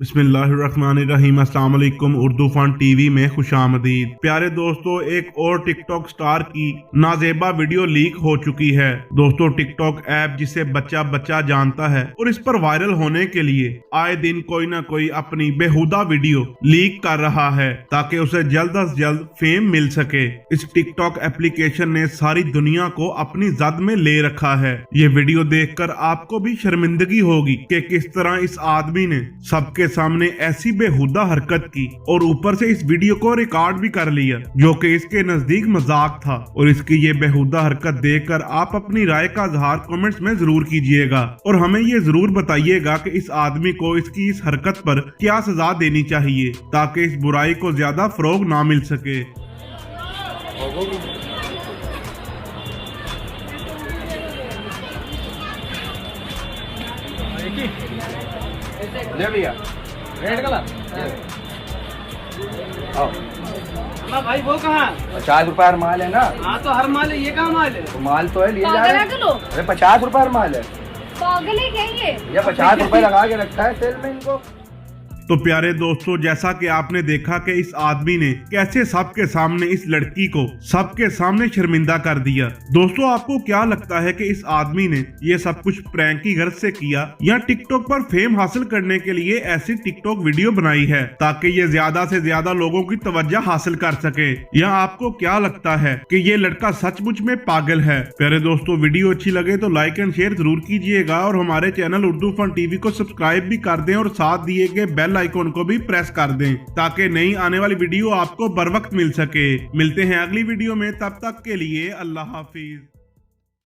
बिस्मिल्लाहिर्रहमानिर्रहीम। अस्सलाम वालेकुम। उर्दू फन टीवी में खुशामदीद। प्यारे दोस्तों, एक और टिकटॉक स्टार की नाजेबा वीडियो लीक हो चुकी है। दोस्तों, टिकटॉक ऐप जिसे बच्चा बच्चा जानता है और इस पर वायरल होने के लिए आए दिन कोई ना कोई अपनी बेहुदा वीडियो लीक कर रहा है ताकि उसे जल्द अज जल्द फेम मिल सके। इस टिकटॉक एप्लीकेशन ने सारी दुनिया को अपनी जद में ले रखा है। ये वीडियो देखकर आपको भी शर्मिंदगी होगी कि किस तरह इस आदमी ने सबके सामने ऐसी बेहुदा हरकत की और ऊपर से इस वीडियो को रिकॉर्ड भी कर लिया, जो कि इसके नजदीक मजाक था। और इसकी ये बेहुदा हरकत देखकर आप अपनी राय का इजहार कमेंट्स में जरूर कीजिएगा और हमें ये जरूर बताइएगा कि इस आदमी को इसकी इस हरकत पर क्या सजा देनी चाहिए ताकि इस बुराई को ज्यादा फरोग ना मिल सके। ले भैया रेड कलर। भाई वो कहाँ? 50 रुपए हर माल है ना। हाँ तो हर माल है, ये कहाँ माल है? तो माल तो है, लिए जा रहे हैं। अरे 50 रुपए हर माल है। पागल है क्या ये 50 रुपए लगा के रखा है सेल में इनको। तो प्यारे दोस्तों, जैसा कि आपने देखा कि इस आदमी ने कैसे सबके सामने इस लड़की को सबके सामने शर्मिंदा कर दिया। दोस्तों, आपको क्या लगता है कि इस आदमी ने ये सब कुछ प्रैंक की गर्ज से किया या टिकटॉक पर फेम हासिल करने के लिए ऐसी टिकटॉक वीडियो बनाई है ताकि ये ज्यादा से ज्यादा लोगों की तवज्जो हासिल कर सके? या आपको क्या लगता है कि ये लड़का सचमुच में पागल है? प्यारे दोस्तों, वीडियो अच्छी लगे तो लाइक एंड शेयर जरूर कीजिएगा और हमारे चैनल उर्दू फन टीवी को सब्सक्राइब भी कर दें और साथ दिए गए बेल आइकॉन को भी प्रेस कर दें ताकि नई आने वाली वीडियो आपको बर वक्त मिल सके। मिलते हैं अगली वीडियो में, तब तक के लिए अल्लाह हाफिज।